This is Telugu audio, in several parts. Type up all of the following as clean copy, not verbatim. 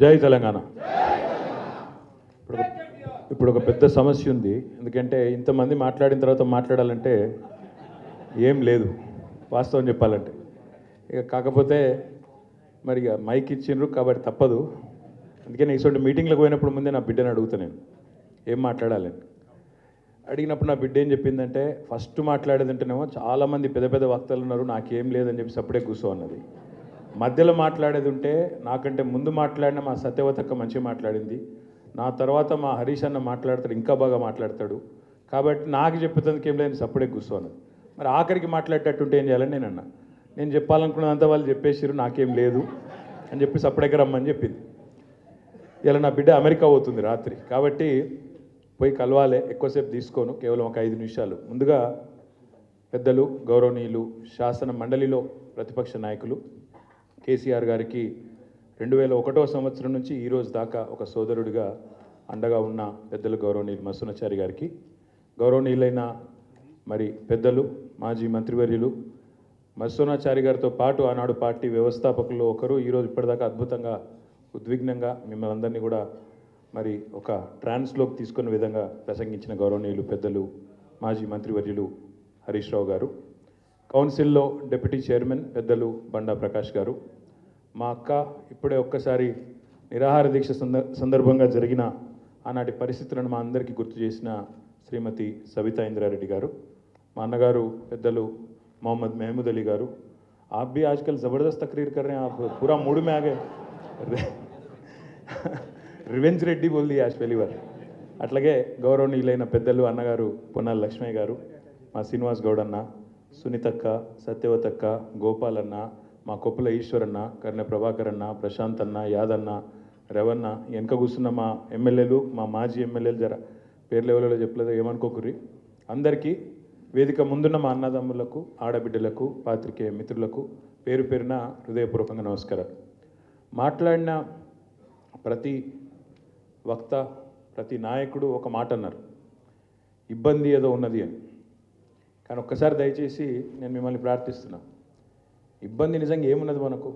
జై తెలంగాణ. ఇప్పుడు ఒక పెద్ద సమస్య ఉంది. ఎందుకంటే ఇంతమంది మాట్లాడిన తర్వాత మాట్లాడాలంటే ఏం లేదు, వాస్తవం చెప్పాలంటే. ఇక కాకపోతే మరి ఇక మైక్ ఇచ్చిండ్రు కాబట్టి తప్పదు. అందుకని ఇటువంటి మీటింగ్లకు పోయినప్పుడు ముందే నా బిడ్డని అడుగుతా, నేను ఏం మాట్లాడాలని. అడిగినప్పుడు నా బిడ్డ ఏం చెప్పిందంటే, ఫస్ట్ మాట్లాడేదంటేనేమో చాలామంది పెద్ద పెద్ద వక్తలు ఉన్నారు, నాకేం లేదని చెప్పి సప్పుడే కూర్చో అన్నది. మధ్యలో మాట్లాడేది ఉంటే నాకంటే ముందు మాట్లాడిన మా సత్యవతక్క మంచిగా మాట్లాడింది, నా తర్వాత మా హరీష్ అన్న మాట్లాడతాడు, ఇంకా బాగా మాట్లాడతాడు, కాబట్టి నాకు చెప్పేందుకు ఏం లేదు సప్పుడే కూర్చో అన్నది. మరి ఆఖరికి మాట్లాడేటట్టుంటే ఏం చేయాలని నేను అన్నా. నేను చెప్పాలనుకున్నంత వాళ్ళు చెప్పేసారు, నాకేం లేదు అని చెప్పి సప్పుడెక్క రమ్మని చెప్పింది. ఇలా నా బిడ్డ అమెరికా పోతుంది రాత్రి, కాబట్టి పోయి కలవాలి, ఎక్కువసేపు తీసుకోను, కేవలం ఒక 5 నిమిషాలు. ముందుగా పెద్దలు గౌరవనీయులు శాసన మండలిలో ప్రతిపక్ష నాయకులు కేసీఆర్ గారికి 2001వ సంవత్సరం నుంచి ఈ రోజు దాకా ఒక సోదరుడిగా అండగా ఉన్న పెద్దలు గౌరవనీయులు మస్సునాచారి గారికి, గౌరవనీయులైన మరి పెద్దలు మాజీ మంత్రివర్యులు మస్సునాచారి గారితో పాటు ఆనాడు పార్టీ వ్యవస్థాపకుల్లో ఒకరు, ఈరోజు ఇప్పటిదాకా అద్భుతంగా ఉద్విగ్నంగా మిమ్మల్ని అందరినీ కూడా మరి ఒక ట్రాన్స్లోకి తీసుకునే విధంగా ప్రసంగించిన గౌరవనీయులు పెద్దలు మాజీ మంత్రివర్యులు హరీష్ రావు గారు, కౌన్సిల్లో డిప్యూటీ చైర్మన్ పెద్దలు బండా ప్రకాష్ గారు, మా అక్క ఇప్పుడే ఒక్కసారి నిరాహార దీక్ష సందర్భంగా జరిగిన ఆనాటి పరిస్థితులను మా అందరికీ గుర్తు చేసిన శ్రీమతి సవితా ఇంద్రారెడ్డి గారు, మా అన్నగారు పెద్దలు మొహమ్మద్ మహమూద్ అలీ గారు, आप भी आजकल ज़बरदस्त तकरीर कर रहे हैं, आप पूरा मूड में आ गए, రివెంజ్ రెడ్డి బోల్ది యాజ్ పెలివర్. అట్లాగే గౌరవనీయులైన పెద్దలు అన్నగారు పొన్నాల లక్ష్మయ్య గారు, మా శ్రీనివాస్ గౌడ్ అన్న, సునీతక్క, సత్యవతక్క, గోపాల్ అన్న, మా కొప్పుల ఈశ్వరన్న, కర్ణ ప్రభాకర్ అన్న, ప్రశాంత్ అన్న, యాదన్న, రవన్న, వెనక కూర్చున్న మా ఎమ్మెల్యేలు, మా మాజీ ఎమ్మెల్యేలు, జర పేర్లు ఎవరో చెప్పలేదు ఏమనుకోకుర్రి, అందరికీ వేదిక ముందున్న మా అన్నదమ్ములకు, ఆడబిడ్డలకు, పాత్రికేయ మిత్రులకు పేరు పేరున హృదయపూర్వకంగా నమస్కారాలు. మాట్లాడిన ప్రతి వక్త, ప్రతి నాయకుడు ఒక మాట అన్నారు, ఇబ్బంది ఏదో ఉన్నది అని. కానీ ఒక్కసారి దయచేసి నేను మిమ్మల్ని ప్రార్థిస్తున్నా, ఇబ్బంది నిజంగా ఏమున్నది మనకు?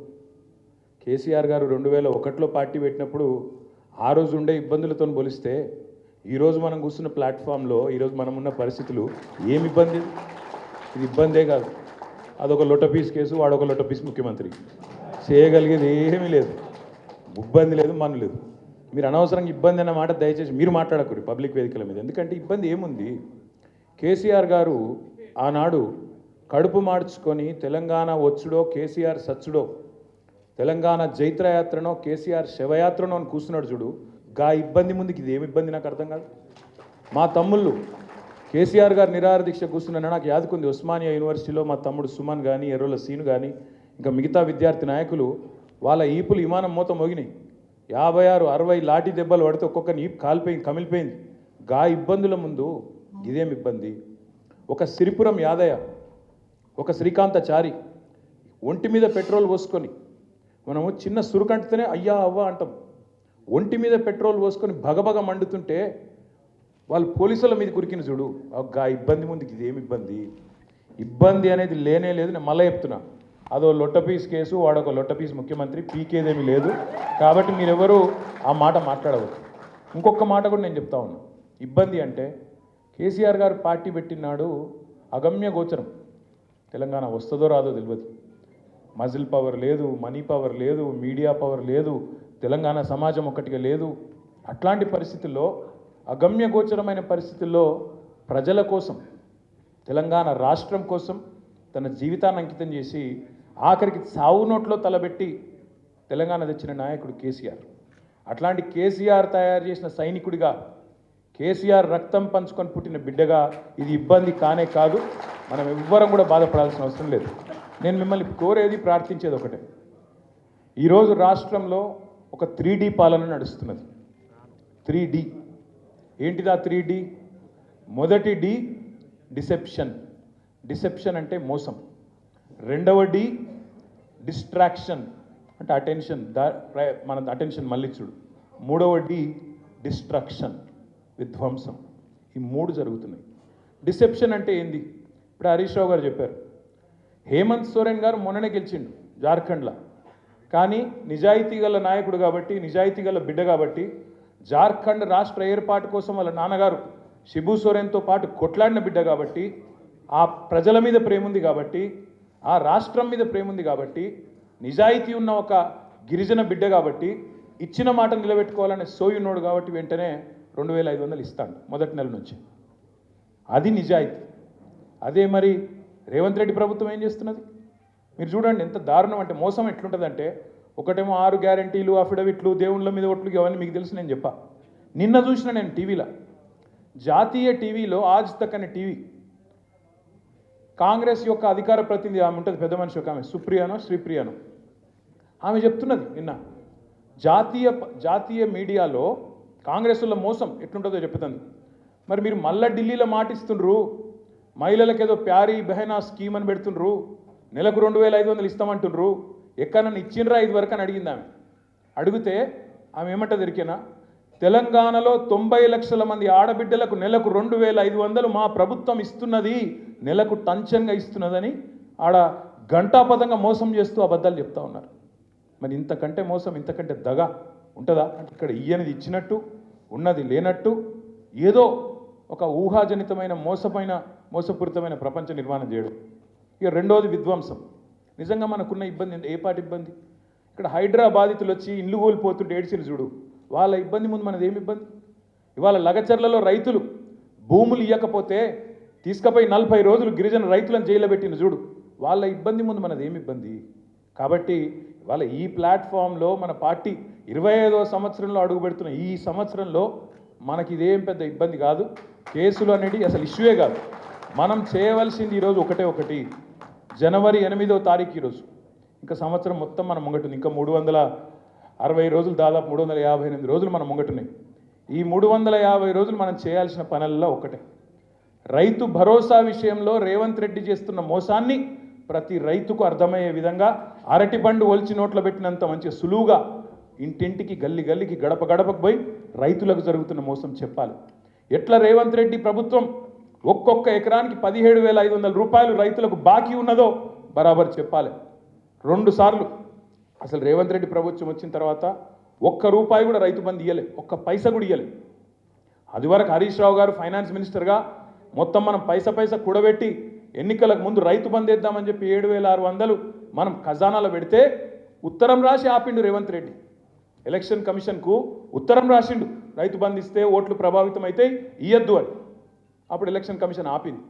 కేసీఆర్ గారు 2001లో పార్టీ పెట్టినప్పుడు ఆ రోజు ఉండే ఇబ్బందులతో పోలిస్తే ఈరోజు మనం కూర్చున్న ప్లాట్ఫామ్లో ఈరోజు మనం ఉన్న పరిస్థితులు ఏమి ఇబ్బంది? ఇది ఇబ్బందే కాదు, అదొక లొట్టపీస్ కేసు, వాడొక లొట్టపీస్ ముఖ్యమంత్రి, చేయగలిగేది ఏమీ లేదు, ఇబ్బంది లేదు, మన లేదు. మీరు అనవసరంగా ఇబ్బంది అన్న మాట దయచేసి మీరు మాట్లాడకూరి పబ్లిక్ వేదికల మీద. ఎందుకంటే ఇబ్బంది ఏముంది? కేసీఆర్ గారు ఆనాడు కడుపు మార్చుకొని తెలంగాణ వచ్చుడో కేసీఆర్ సచ్చుడో, తెలంగాణ జైత్రయాత్రనో కేసీఆర్ శవయాత్రనో అని కూర్చున్నాడు చూడు, గా ఇబ్బంది ముందుకి ఇది ఏమి ఇబ్బంది నాకు అర్థం కాదు. మా తమ్ముళ్ళు కేసీఆర్ గారు నిరాహార దీక్ష కూర్చున్నా నాకు యాదుకుంది, ఉస్మానియా యూనివర్సిటీలో మా తమ్ముడు సుమన్ కానీ, ఎర్రోల సీను కానీ, ఇంకా మిగతా విద్యార్థి నాయకులు వాళ్ళ ఈపులు విమానం మూత మోగినాయి, 56, 60 లాఠీ దెబ్బలు పడితే ఒక్కొక్కరిని ఈపు కాలిపోయింది, కమిలిపోయింది. గా ఇబ్బందుల ముందు ఇదేం ఇబ్బంది? ఒక సిరిపురం యాదయ్య, ఒక శ్రీకాంతాచారి ఒంటి మీద పెట్రోల్ పోసుకొని, మనము చిన్న సురుకంటితేనే అయ్యా అవ్వ అంటాం, ఒంటి మీద పెట్రోల్ పోసుకొని భగభగ మండుతుంటే వాళ్ళు పోలీసుల మీద కురికిన చూడు, గా ఇబ్బంది ముందుకి ఇదేమి ఇబ్బంది? ఇబ్బంది అనేది లేనే లేదు. నేను మళ్ళీ చెప్తున్నా, అదో లొట్టపీస్ కేసు, వాడొక లొట్టపీస్ ముఖ్యమంత్రి, పీకేదేమీ లేదు. కాబట్టి మీరెవరు ఆ మాట మాట్లాడవచ్చు. ఇంకొక మాట కూడా నేను చెప్తా ఉన్నా, ఇబ్బంది అంటే కేసీఆర్ గారు పార్టీ పెట్టినాడు అగమ్య గోచరం, తెలంగాణ వస్తుందో రాదో తెలియదు, మజిల్ పవర్ లేదు, మనీ పవర్ లేదు, మీడియా పవర్ లేదు, తెలంగాణ సమాజం ఒక్కటిగా లేదు. అట్లాంటి పరిస్థితుల్లో, అగమ్య గోచరమైన పరిస్థితుల్లో ప్రజల కోసం, తెలంగాణ రాష్ట్రం కోసం తన జీవితాన్ని అంకితం చేసి ఆఖరికి సావు నోట్లో తలబెట్టి తెలంగాణ తెచ్చిన నాయకుడు కేసీఆర్. అట్లాంటి కేసీఆర్ తయారు చేసిన సైనికుడిగా, కేసీఆర్ రక్తం పంచుకొని పుట్టిన బిడ్డగా ఇది ఇబ్బంది కానే కాదు. మనం ఎవ్వరం కూడా బాధపడాల్సిన అవసరం లేదు. నేను మిమ్మల్ని కోరేది, ప్రార్థించేది ఒకటే, ఈరోజు రాష్ట్రంలో ఒక 3D పాలన నడుస్తున్నది. 3D ఏంటిదా? 3D. మొదటి డి డిసెప్షన్, డిసెప్షన్ అంటే మోసం. రెండవ డి డిస్ట్రాక్షన్ అంటే అటెన్షన్, మన అటెన్షన్ మళ్ళించుడు. మూడవ డి డిస్ట్రక్షన్, విధ్వంసం. ఈ 3 జరుగుతున్నాయి. డిసెప్షన్ అంటే ఏంది? ఇప్పుడు హరీష్ రావు గారు చెప్పారు, హేమంత్ సోరెన్ గారు మొన్ననే గెలిచిండు జార్ఖండ్లో, కానీ నిజాయితీ గల నాయకుడు కాబట్టి, నిజాయితీ గల బిడ్డ కాబట్టి, జార్ఖండ్ రాష్ట్ర ఏర్పాటు కోసం వాళ్ళ నాన్నగారు శిబు సోరెన్తో పాటు కొట్లాడిన బిడ్డ కాబట్టి, ఆ ప్రజల మీద ప్రేమ ఉంది కాబట్టి, ఆ రాష్ట్రం మీద ప్రేమ ఉంది కాబట్టి, నిజాయితీ ఉన్న ఒక గిరిజన బిడ్డ కాబట్టి, ఇచ్చిన మాట నిలబెట్టుకోవాలనే సోయున్నోడు కాబట్టి వెంటనే 2500 ఇస్తాడు మొదటి నెల నుంచి. అది నిజాయితీ. అదే మరి రేవంత్ రెడ్డి ప్రభుత్వం ఏం చేస్తున్నది? మీరు చూడండి ఎంత దారుణం అంటే, మోసం ఎట్లుంటుందంటే, ఒకటేమో 6 గ్యారంటీలు, అఫిడవిట్లు, దేవుళ్ళ మీద ఒట్లు, ఇవన్నీ మీకు తెలుసు. నేను చెప్పా, నిన్న చూసిన నేను టీవీలో, జాతీయ టీవీలో ఆజ్ తక్ అనే టీవీ, కాంగ్రెస్ యొక్క అధికార ప్రతినిధి ఆమె ఉంటుంది, పెద్ద మనిషి ఒక ఆమె, సుప్రియానో శ్రీప్రియానో, ఆమె చెప్తున్నది నిన్న, జాతీయ మీడియాలో కాంగ్రెస్లో మోసం ఎట్లుంటుందో చెప్తుంది. మరి మీరు మళ్ళా ఢిల్లీలో మాటిస్తుండ్రు, మహిళలకు ఏదో ప్యారీ బెహనా స్కీమ్ అని పెడుతుండ్రు, నెలకు 2500 ఇస్తామంటుండ్రు, ఎక్కడన్నా ఇచ్చిండ్రా ఇది వరకు అని అడిగింది ఆమె. అడిగితే ఆమె ఏమంటది ఎరికేనా? తెలంగాణలో 90 లక్షల మంది ఆడబిడ్డలకు నెలకు 2500 మా ప్రభుత్వం ఇస్తున్నది, నెలకు టంచన్గా ఇస్తున్నదని ఆడ గంటాపదంగా మోసం చేస్తూ అబద్ధాలు చెప్తా ఉన్నారు. మరి ఇంతకంటే మోసం, ఇంతకంటే దగ ఉంటుందా? అంటే ఇక్కడ ఇయ్యనిది ఇచ్చినట్టు, ఉన్నది లేనట్టు, ఏదో ఒక ఊహాజనితమైన మోసపూరితమైన ప్రపంచ నిర్మాణం చేయడం. ఇక రెండోది విధ్వంసం. నిజంగా మనకున్న ఇబ్బంది ఏ పాటి ఇబ్బంది? ఇక్కడ హైదరాబాదితులు వచ్చి ఇల్లు కోల్పోతుంటే ఏడ్చిలు చూడు, వాళ్ళ ఇబ్బంది ముందు మనది ఏమి ఇబ్బంది? ఇవాళ లగచర్లలో రైతులు భూములు ఇవ్వకపోతే తీసుకుపోయి 40 రోజులు గిరిజన రైతులను జైల్లో పెట్టిన చూడు, వాళ్ళ ఇబ్బంది ముందు మనది ఏమి ఇబ్బంది? కాబట్టి వాళ్ళ ఈ ప్లాట్ఫామ్లో మన పార్టీ 25వ సంవత్సరంలో అడుగుపెడుతున్న ఈ సంవత్సరంలో మనకి ఇదేం పెద్ద ఇబ్బంది కాదు. కేసులు అనేది అసలు ఇష్యూయే కాదు. మనం చేయవలసింది ఈరోజు ఒకటి, జనవరి 8వ తారీఖు ఈరోజు. ఇంకా సంవత్సరం మొత్తం మనం ముంగటుంది. ఇంకా 360 రోజులు, దాదాపు 358 రోజులు మనం ముంగటున్నాయి. ఈ 350 రోజులు మనం చేయాల్సిన పనుల్లో ఒకటే, రైతు భరోసా విషయంలో రేవంత్ రెడ్డి చేస్తున్న మోసాన్ని ప్రతి రైతుకు అర్థమయ్యే విధంగా అరటిపండు ఒలిచి నోట్లో పెట్టినంత మంచిగా సులువుగా ఇంటింటికి, గల్లి గల్లికి, గడప గడపకు పోయి రైతులకు జరుగుతున్న మోసం చెప్పాలి. ఎట్లా రేవంత్ రెడ్డి ప్రభుత్వం ఒక్కొక్క ఎకరానికి 17,500 రూపాయలు రైతులకు బాకీ ఉన్నదో బరాబర్ చెప్పాలి. 2 సార్లు అసలు రేవంత్ రెడ్డి ప్రభుత్వం వచ్చిన తర్వాత ₹1 కూడా రైతు బంధు ఇయ్యలే, ఒక్క పైసా కూడా ఇయ్యలే. అది వరకు హరీష్ రావు గారు ఫైనాన్స్ మినిస్టర్గా మొత్తం మనం పైసా కూడబెట్టి ఎన్నికలకు ముందు రైతు బంధు వేద్దామని చెప్పి 7,600 మనం ఖజానాలో పెడితే ఉత్తరం రాసి ఆపిండు రేవంత్ రెడ్డి. ఎలక్షన్ కమిషన్కు ఉత్తరం రాసిండు, రైతు బంధు ఇస్తే ఓట్లు ప్రభావితం అయితే ఇయ్యద్దు అని. అప్పుడు ఎలక్షన్ కమిషన్ ఆపింది.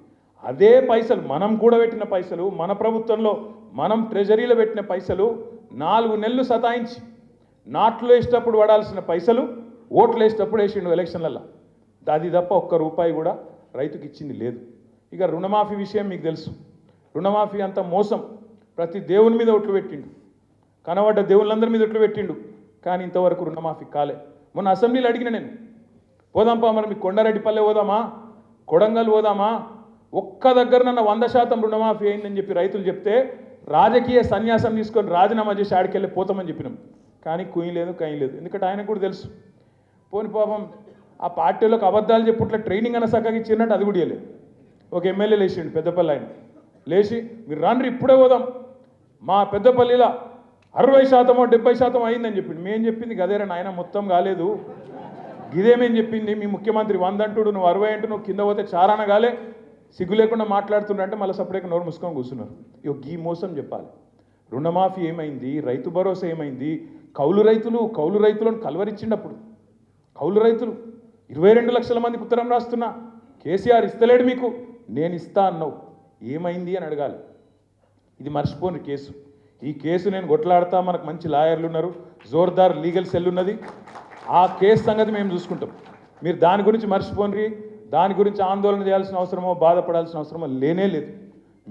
అదే పైసలు మనం కూడబెట్టిన పైసలు, మన ప్రభుత్వంలో మనం ట్రెజరీలో పెట్టిన పైసలు 4 నెలలు సతాయించి నాట్లు వేసేటప్పుడు పడాల్సిన పైసలు ఓట్లు వేసేటప్పుడు వేసిండు ఎలక్షన్లలో. అది తప్ప ₹1 కూడా రైతుకి ఇచ్చింది లేదు. ఇక రుణమాఫీ విషయం మీకు తెలుసు. రుణమాఫీ అంతా మోసం. ప్రతి దేవుని మీద ఒట్లు పెట్టిండు, కనబడ్డ దేవుళ్ళందరి మీద ఒట్లు పెట్టిండు, కానీ ఇంతవరకు రుణమాఫీ కాలే. మొన్న అసెంబ్లీలో అడిగిన నేను, పోదాంపా మరి మీకు కొండారెడ్డిపల్లె పోదామా, కొడంగల్ పోదామా, ఒక్క దగ్గర నన్న 100% రుణమాఫీ అయిందని చెప్పి రైతులు చెప్తే రాజకీయ సన్యాసం తీసుకొని రాజీనామా చేసి ఆడికెళ్ళి పోతామని చెప్పినాం. కానీ కుయ్యి లేదు, కయ్యి లేదు. ఎందుకంటే ఆయనకు కూడా తెలుసు, పోని పాపం ఆ పార్టీలోకి అబద్ధాలు చెప్పుట్ల ట్రైనింగ్ అన్న చక్కగా ఇచ్చినట్టు అది కూడా ఇవ్వలేదు. ఒక ఎమ్మెల్యే లేచిండు పెద్దపల్లి, ఆయన లేచి మీరు రాండ్రి ఇప్పుడే పోదాం, మా పెద్దపల్లిలో 60% 70% అయిందని చెప్పిండు. మేము చెప్పింది గదేరా నాయన, మొత్తం కాలేదు, గిదేమేం చెప్పింది మీ ముఖ్యమంత్రి 100 అంటుడు, నువ్వు 60 అంటూ నువ్వు కింద పోతే చారాన కాలే, సిగ్గు లేకుండా మాట్లాడుతుంటే మళ్ళీ సపరేట్గా నోరు మూసుకొని కూర్చున్నారు. ఇక ఈ మోసం చెప్పాలి. రుణమాఫీ ఏమైంది, రైతు భరోసా ఏమైంది, కౌలు రైతులను కలవరిచ్చిండప్పుడు. కౌలు రైతులు 22 లక్షల మందికి ఉత్తరం రాస్తున్నా, కేసీఆర్ ఇస్తలేడు మీకు, నేను ఇస్తా అన్నావు, ఏమైంది అని అడగాలి. ఇది మర్చిపోని కేసు. ఈ కేసు నేను కొట్లాడతా, మనకు మంచి లాయర్లు ఉన్నారు, జోర్దార్ లీగల్ సెల్ ఉన్నది, ఆ కేసు సంగతి మేము చూసుకుంటాం. మీరు దాని గురించి మర్చిపోండి, దాని గురించి ఆందోళన చేయాల్సిన అవసరమో బాధపడాల్సిన అవసరమో లేనే లేదు.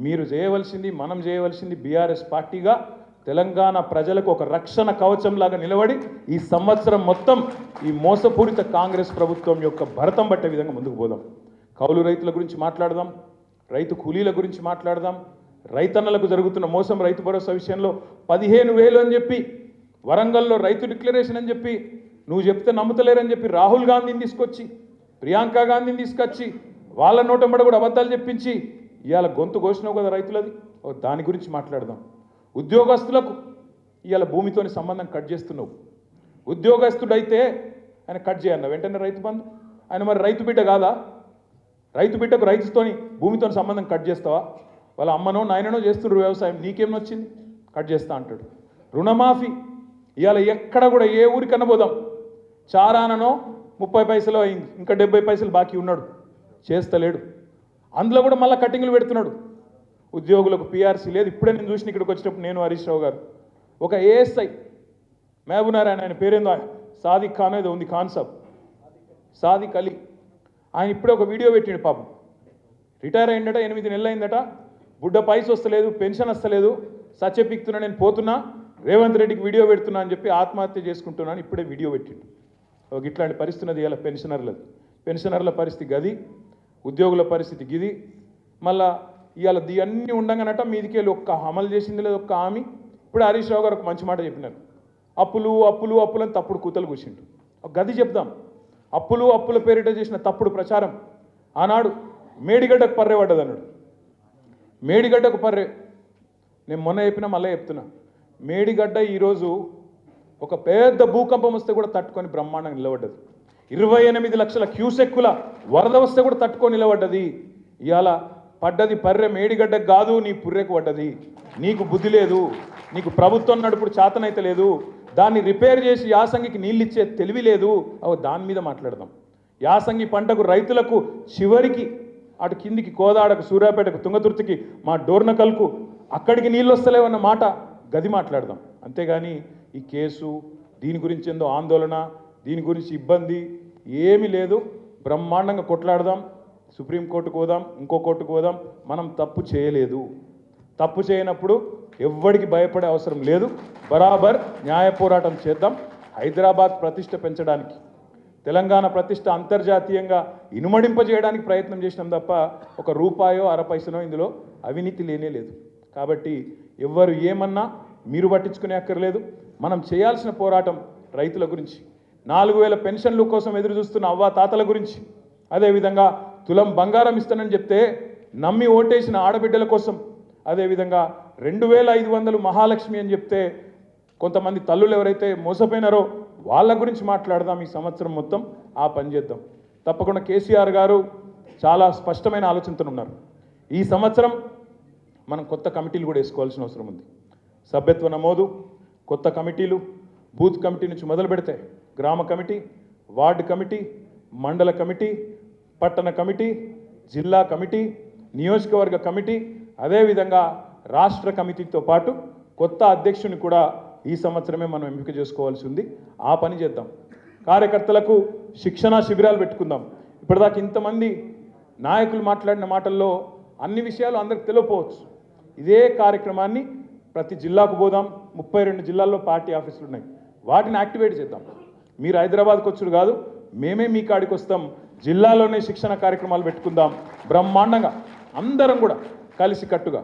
మీరు చేయవలసింది, మనం చేయవలసింది బీఆర్ఎస్ పార్టీగా తెలంగాణ ప్రజలకు ఒక రక్షణ కవచంలాగా నిలబడి ఈ సంవత్సరం మొత్తం ఈ మోసపూరిత కాంగ్రెస్ ప్రభుత్వం యొక్క భరతం పట్టే విధంగా ముందుకు పోదాం. కౌలు రైతుల గురించి మాట్లాడదాం, రైతు కూలీల గురించి మాట్లాడదాం, రైతన్నలకు జరుగుతున్న మోసం, రైతు భరోసా విషయంలో 15,000 అని చెప్పి వరంగల్లో రైతు డిక్లరేషన్ అని చెప్పి నువ్వు చెప్తే నమ్ముతలేరని చెప్పి రాహుల్ గాంధీని తీసుకొచ్చి, ప్రియాంక గాంధీని తీసుకొచ్చి వాళ్ళ నోటంబడ కూడా అబద్ధాలు చెప్పించి ఇవాళ గొంతు కోసినావు కదా రైతులది, దాని గురించి మాట్లాడదాం. ఉద్యోగస్తులకు ఇవాళ భూమితోని సంబంధం కట్ చేస్తున్నావు. ఉద్యోగస్తుడైతే ఆయన కట్ చేయన్న వెంటనే రైతు బంధు. ఆయన మరి రైతు బిడ్డ కాదా? రైతు బిడ్డకు రైతుతోని భూమితో సంబంధం కట్ చేస్తావా? వాళ్ళ అమ్మనో నాయననో చేస్తున్నారు వ్యవసాయం, నీకేం వచ్చింది? కట్ చేస్తా అంటాడు. రుణమాఫీ ఇవాళ ఎక్కడ కూడా ఏ ఊరికన్నా పోదాం, చారాననో 30 పైసలు అయింది, ఇంకా 70 పైసలు బాకీ ఉన్నాడు, చేస్తలేడు. అందులో కూడా మళ్ళీ కటింగ్లు పెడుతున్నాడు. ఉద్యోగులకు పిఆర్సీ లేదు. ఇప్పుడే నేను చూసిన ఇక్కడికి వచ్చినప్పుడు నేను హరీష్ రావు గారు ఒక ఏఎస్ఐ మహబూబ్నారాయణ, ఆయన పేరేందో సాదిక్ ఖాన్ ఏదో ఉంది, ఖాన్ సాబ్ సాదిక్ అలీ, ఆయన ఇప్పుడే ఒక వీడియో పెట్టిండు. పాపం రిటైర్ అయిందట, 8 నెలలు అయిందట, బుడ్డ పైస వస్తలేదు, పెన్షన్ వస్తలేదు, సత్యపిక్తున్నా, నేను పోతున్నా, రేవంత్ రెడ్డికి వీడియో పెడుతున్నా అని చెప్పి ఆత్మహత్య చేసుకుంటున్నాను ఇప్పుడే వీడియో పెట్టిండు. ఒక ఇట్లాంటి పరిస్థితి ఉన్నది ఇలా పెన్షనర్ల పరిస్థితి గది, ఉద్యోగుల పరిస్థితి గిది. మళ్ళా ఇవాళ అన్నీ ఉండగానట మీదికెళ్ళి ఒక్క అమలు చేసింది లేదు ఒక్క హామీ. ఇప్పుడు హరీష్ రావు గారు ఒక మంచి మాట చెప్పినారు, అప్పులు అప్పులు అప్పులు అని తప్పుడు కూతలు కూర్చుండు. ఒక గది చెప్దాం. అప్పుల పేరిట చేసిన తప్పుడు ప్రచారం ఆనాడు మేడిగడ్డకు పర్రే పడ్డది అన్నాడు. మేడిగడ్డకు పర్రే నేను మొన్న చెప్పినా మళ్ళీ చెప్తున్నా, మేడిగడ్డ ఈరోజు ఒక పెద్ద భూకంపం వస్తే కూడా తట్టుకొని బ్రహ్మాండంగా నిలబడ్డది. 28 లక్షల క్యూసెక్కుల వరద వస్తే కూడా తట్టుకొని నిలబడ్డది. ఇవాళ పడ్డది పర్రె మేడిగడ్డకు కాదు, నీ పుర్రెకు పడ్డది. నీకు బుద్ధి లేదు, నీకు ప్రభుత్వం నడుపుడు చేతనైతే లేదు, దాన్ని రిపేర్ చేసి యాసంగికి నీళ్ళు ఇచ్చే తెలివి లేదు. దాని మీద మాట్లాడదాం. యాసంగి పంటకు రైతులకు చివరికి అటు కిందికి కోదాడకు, సూర్యాపేటకు, తుంగతుర్తికి, మా డోర్నకల్కు అక్కడికి నీళ్ళు వస్తలేవన్న మాట గది మాట్లాడదాం. అంతేగాని ఈ కేసు దీని గురించి ఏందో ఆందోళన, దీని గురించి ఇబ్బంది ఏమీ లేదు. బ్రహ్మాండంగా కొట్లాడదాం, సుప్రీంకోర్టుకు పోదాం, ఇంకో కోర్టుకు పోదాం. మనం తప్పు చేయలేదు. తప్పు చేయనప్పుడు ఎవ్వడికి భయపడే అవసరం లేదు. బరాబర్ న్యాయ పోరాటం చేద్దాం. హైదరాబాద్ ప్రతిష్ట పెంచడానికి, తెలంగాణ ప్రతిష్ట అంతర్జాతీయంగా ఇనుమడింపజేయడానికి ప్రయత్నం చేసినాం తప్ప ఒక రూపాయో అర పైసనో ఇందులో అవినీతి లేనే లేదు. కాబట్టి ఎవ్వరు ఏమన్నా మీరు పట్టించుకునే అక్కర్లేదు. మనం చేయాల్సిన పోరాటం రైతుల గురించి, 4000 పెన్షన్ల కోసం ఎదురు చూస్తున్న అవ్వా తాతల గురించి, అదేవిధంగా తులం బంగారం ఇస్తానని చెప్తే నమ్మి ఓటేసిన ఆడబిడ్డల కోసం, అదేవిధంగా 2500 మహాలక్ష్మి అని చెప్తే కొంతమంది తల్లులు ఎవరైతే మోసపోయినారో వాళ్ళ గురించి మాట్లాడదాం. ఈ సంవత్సరం మొత్తం ఆ పని చేద్దాం. తప్పకుండా కేసీఆర్ గారు చాలా స్పష్టమైన ఆలోచనతో ఉన్నారు. ఈ సంవత్సరం మనం కొత్త కమిటీలు కూడా వేసుకోవాల్సిన అవసరం ఉంది. సభ్యత్వ నమోదు, కొత్త కమిటీలు, బూత్ కమిటీ నుంచి మొదలు పెడితే గ్రామ కమిటీ, వార్డు కమిటీ, మండల కమిటీ, పట్టణ కమిటీ, జిల్లా కమిటీ, నియోజకవర్గ కమిటీ, అదేవిధంగా రాష్ట్ర కమిటీతో పాటు కొత్త అధ్యక్షుని కూడా ఈ సంవత్సరమే మనం ఎంపిక చేసుకోవాల్సి ఉంది. ఆ పని చేద్దాం. కార్యకర్తలకు శిక్షణా శిబిరాలు పెట్టుకుందాం. ఇప్పటిదాకా ఇంతమంది నాయకులు మాట్లాడిన మాటల్లో అన్ని విషయాలు అందరికి తెలియకపోవచ్చు. ఇదే కార్యక్రమాన్ని ప్రతి జిల్లాకు పోదాం. 32 జిల్లాల్లో పార్టీ ఆఫీసులు ఉన్నాయి, వాటిని యాక్టివేట్ చేద్దాం. మీరు హైదరాబాద్కి వచ్చుడు కాదు, మేమే మీ కాడికి వస్తాం. జిల్లాలోనే శిక్షణ కార్యక్రమాలు పెట్టుకుందాం బ్రహ్మాండంగా, అందరం కూడా కలిసి కట్టుగా.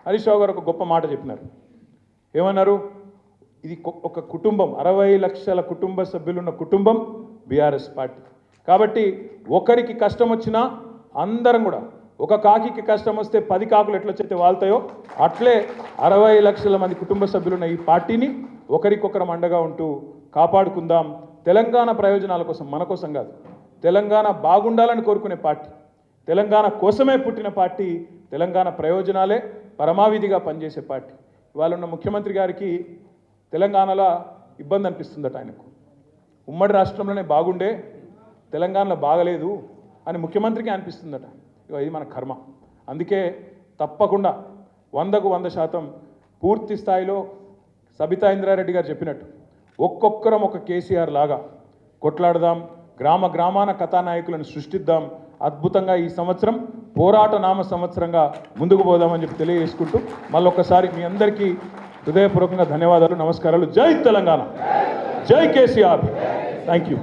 హరీష్ రావు గారు ఒక గొప్ప మాట చెప్పినారు. ఏమన్నారు? ఇది ఒక కుటుంబం, 60 లక్షల కుటుంబ సభ్యులున్న కుటుంబం బీఆర్ఎస్ పార్టీ. కాబట్టి ఒకరికి కష్టం వచ్చినా అందరం కూడా, ఒక కాకికి కష్టం వస్తే 10 కాకులు ఎట్లా చెప్తే వాళ్తాయో అట్లే 60 లక్షల మంది కుటుంబ సభ్యులున్న ఈ పార్టీని ఒకరికొకరం అండగా ఉంటూ కాపాడుకుందాం. తెలంగాణ ప్రయోజనాల కోసం, మన కోసం కాదు, తెలంగాణ బాగుండాలని కోరుకునే పార్టీ, తెలంగాణ కోసమే పుట్టిన పార్టీ, తెలంగాణ ప్రయోజనాలే పరమావిధిగా పనిచేసే పార్టీ. ఇవాళ ఉన్న ముఖ్యమంత్రి గారికి తెలంగాణలో ఇబ్బంది అనిపిస్తుందట. ఆయనకు ఉమ్మడి రాష్ట్రంలోనే బాగుండే తెలంగాణలో బాగలేదు అని ముఖ్యమంత్రికి అనిపిస్తుందట. ఇది మన కర్మ. అందుకే తప్పకుండా 100కు 100% పూర్తి స్థాయిలో సబితా ఇంద్రారెడ్డి గారు చెప్పినట్టు ఒక్కొక్కరం ఒక కేసీఆర్ లాగా కొట్లాడదాం, గ్రామ గ్రామాన కథానాయకులను సృష్టిద్దాం. అద్భుతంగా ఈ సంవత్సరం పోరాట నామ సంవత్సరంగా ముందుకు పోదామని చెప్పి తెలియజేసుకుంటూ మళ్ళొక్కసారి మీ అందరికీ హృదయపూర్వకంగా ధన్యవాదాలు, నమస్కారాలు. జై తెలంగాణ, జై కేసీఆర్. Thank you.